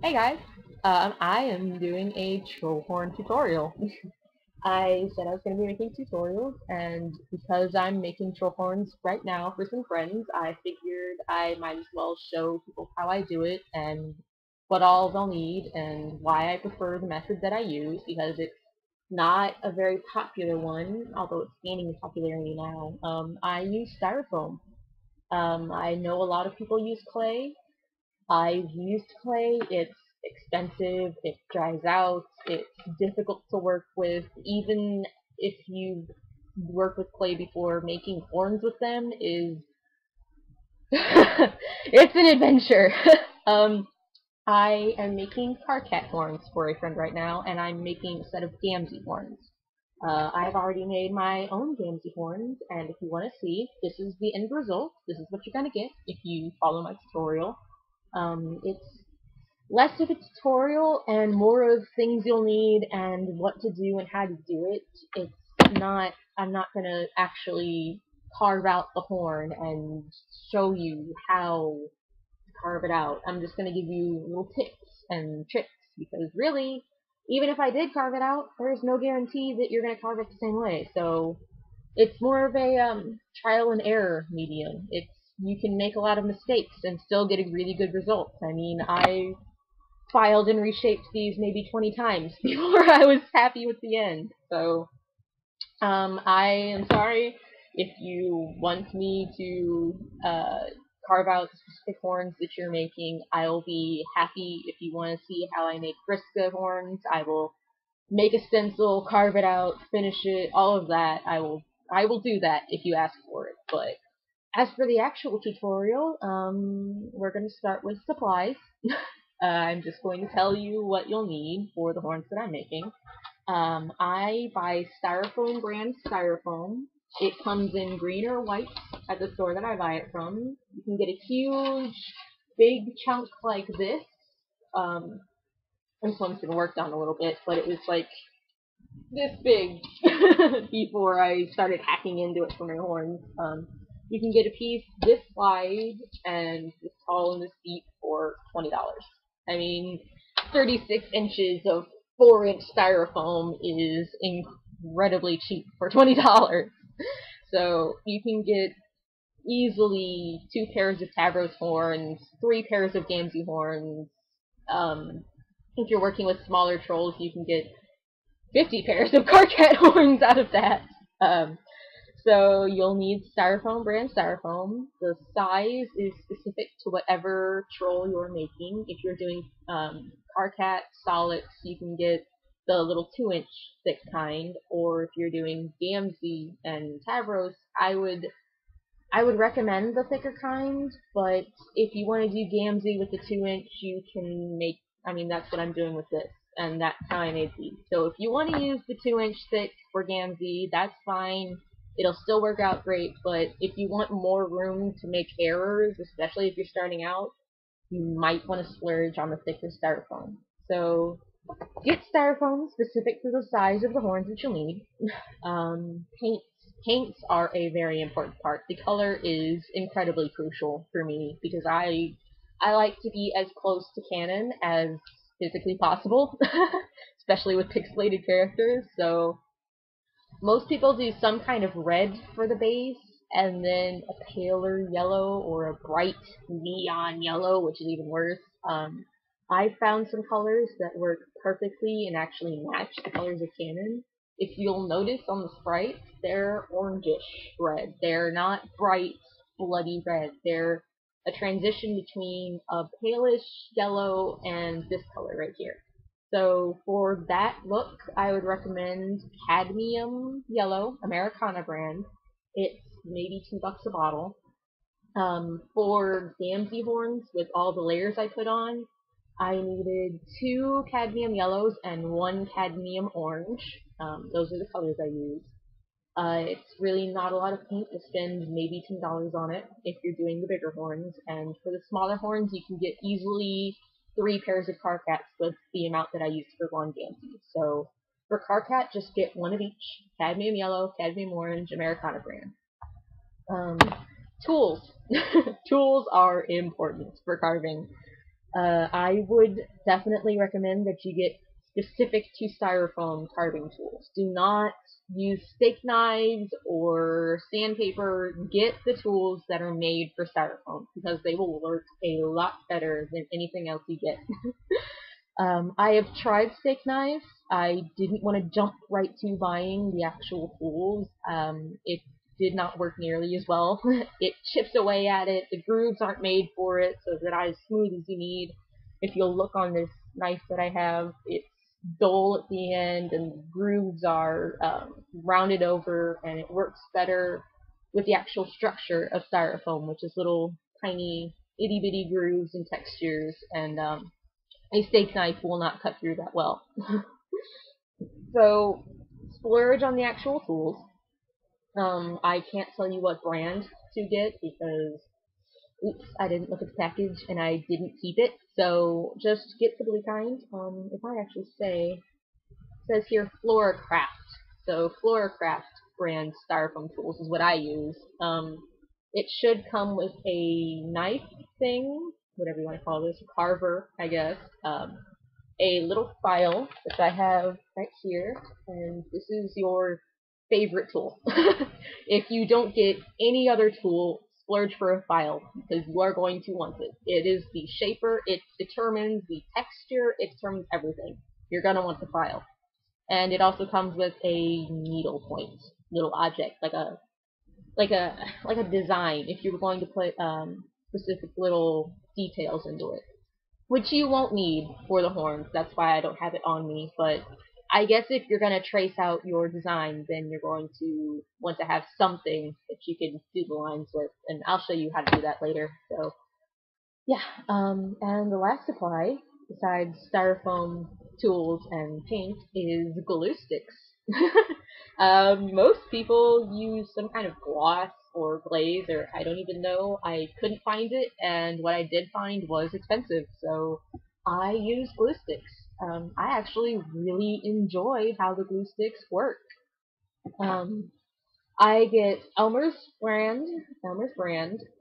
Hey guys, I am doing a troll horn tutorial. I said I was going to be making tutorials, and because I'm making troll horns right now for some friends, I figured I might as well show people how I do it and what all they'll need and why I prefer the method that I use, because it's not a very popular one, although it's gaining in popularity now. I use styrofoam. I know a lot of people use clay. I've used clay. It's expensive, it dries out, it's difficult to work with. Even if you've worked with clay before, making horns with them is it's an adventure. um, I am making cat horns for a friend right now, and I'm making a set of Gamzee horns. I've already made my own Gamzee horns, and if you want to see, this is the end result. This is what you're going to get if you follow my tutorial. It's less of a tutorial and more of things you'll need and what to do and how to do it. I'm not gonna actually carve out the horn and show you how to carve it out. I'm just gonna give you little tips and tricks because really, even if I did carve it out, there's no guarantee that you're gonna carve it the same way. So it's more of a trial and error medium. You can make a lot of mistakes and still get a really good result. I mean, I filed and reshaped these maybe 20 times before I was happy with the end. So, I am sorry if you want me to carve out the specific horns that you're making. I'll be happy if you want to see how I make Briska horns. I will make a stencil, carve it out, finish it, all of that. I will do that if you ask for it. But as for the actual tutorial, we're going to start with supplies. I'm just going to tell you what you'll need for the horns that I'm making. I buy Styrofoam brand styrofoam. It comes in green or white at the store that I buy it from. You can get a huge, big chunk like this. Um, this one's been worked on a little bit, but it was like this big before I started hacking into it for my horns. You can get a piece this wide and this tall and this deep for $20. I mean, 36 inches of 4-inch styrofoam is incredibly cheap for $20. So you can get easily 2 pairs of Tavros horns, 3 pairs of Gamzee horns. If you're working with smaller trolls, you can get 50 pairs of cat horns out of that. So you'll need styrofoam brand styrofoam. The size is specific to whatever troll you're making. If you're doing cat solids, you can get the little 2-inch thick kind, or if you're doing Gamzee and Tavros, I would recommend the thicker kind, but if you want to do Gamzee with the 2-inch, you can make, I mean, that's what I'm doing with this, and that's how I made these. So if you want to use the 2-inch thick for Gamzee, that's fine. It'll still work out great, but if you want more room to make errors, especially if you're starting out, you might want to splurge on the thicker styrofoam. So get styrofoam specific to the size of the horns that you'll need. Paint. Paints are a very important part. The color is incredibly crucial for me because I like to be as close to canon as physically possible, especially with pixelated characters. So most people do some kind of red for the base, and then a paler yellow or a bright neon yellow, which is even worse. I found some colors that work perfectly and actually match the colors of canon. If you'll notice on the sprites, they're orangish red. They're not bright, bloody red. They're a transition between a palish yellow and this color right here. So for that look, I would recommend cadmium yellow, Americana brand. It's maybe $2 a bottle. For Gamzee horns, with all the layers I put on, I needed 2 cadmium yellows and 1 cadmium orange. Those are the colors I use. It's really not a lot of paint to spend maybe $10 on it if you're doing the bigger horns, and for the smaller horns you can get easily 3 pairs of Carcats with the amount that I used for one Gamzee. So for Carcat, just get 1 of each, cadmium yellow, cadmium orange, Americana brand. Tools. Tools are important for carving. I would definitely recommend that you get specific to styrofoam carving tools. Do not use steak knives or sandpaper. Get the tools that are made for styrofoam because they will work a lot better than anything else you get. I have tried steak knives. I didn't want to jump right to buying the actual tools. It did not work nearly as well. It chips away at it. The grooves aren't made for it, so they're not as smooth as you need. If you'll look on this knife that I have, it's dull at the end, and the grooves are rounded over, and it works better with the actual structure of styrofoam, which is little tiny itty bitty grooves and textures, and a steak knife will not cut through that well. So, splurge on the actual tools. I can't tell you what brand to get because, oops, I didn't look at the package and I didn't keep it. So just get the blue kind. It might actually say, it says here Floracraft. So Floracraft brand styrofoam tools is what I use. It should come with a knife thing, whatever you want to call this, a carver, I guess. A little file that I have right here, and this is your favorite tool. If you don't get any other tool, splurge for a file because you are going to want it. It is the shaper, it determines the texture, it determines everything. You're gonna want the file. And it also comes with a needle point, little object, like a design if you were going to put specific little details into it, which you won't need for the horns. That's why I don't have it on me, but I guess if you're going to trace out your design, then you're going to want to have something that you can do the lines with, and I'll show you how to do that later. So, yeah, and the last supply, besides styrofoam tools and paint, is glue sticks. Most people use some kind of gloss or glaze, or I don't even know. I couldn't find it, and what I did find was expensive, so I use glue sticks. I actually really enjoy how the glue sticks work. I get Elmer's brand,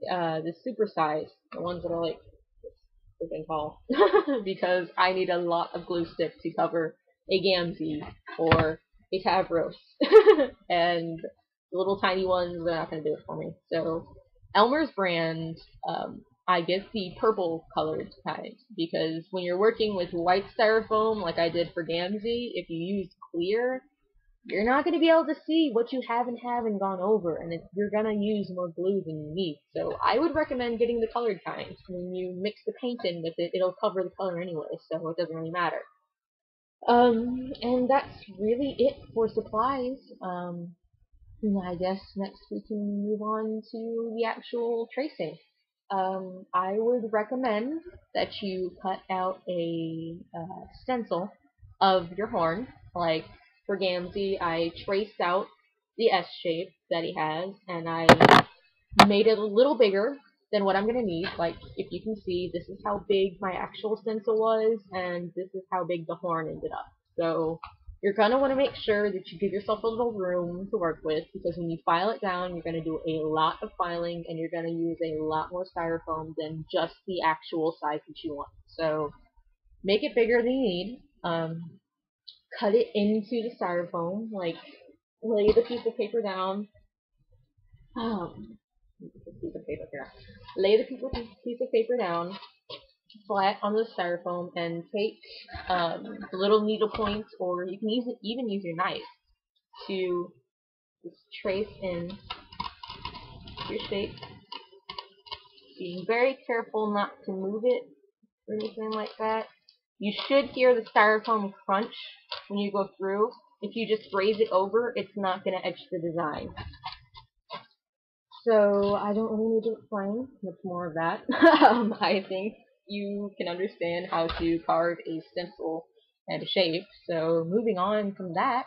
the super size, the ones that are like freaking tall, because I need a lot of glue stick to cover a Gamzee or a Tavros, and the little tiny ones, they're not going to do it for me. So Elmer's brand, I get the purple colored kind, because when you're working with white styrofoam like I did for Gamzee, if you use clear, you're not going to be able to see what you haven't gone over, and you're going to use more glue than you need. So I would recommend getting the colored kind. When you mix the paint in with it, it'll cover the color anyway, so it doesn't really matter. And that's really it for supplies. I guess next we can move on to the actual tracing. I would recommend that you cut out a stencil of your horn. Like for Gamzee, I traced out the S shape that he has, and I made it a little bigger than what I'm going to need. Like, if you can see, this is how big my actual stencil was, and this is how big the horn ended up. So you're going to want to make sure that you give yourself a little room to work with, because when you file it down, you're going to do a lot of filing, and you're going to use a lot more styrofoam than just the actual size that you want. So make it bigger than you need. Cut it into the styrofoam, like lay the piece of paper down. Piece of paper here. Lay the piece of paper down flat on the styrofoam and take the little needle points, or you can even use your knife to just trace in your shape, being very careful not to move it or anything like that. You should hear the styrofoam crunch when you go through. If you just graze it over, it's not going to etch the design. So I don't really need to explain much more of that. I think you can understand how to carve a stencil and a shape. So moving on from that,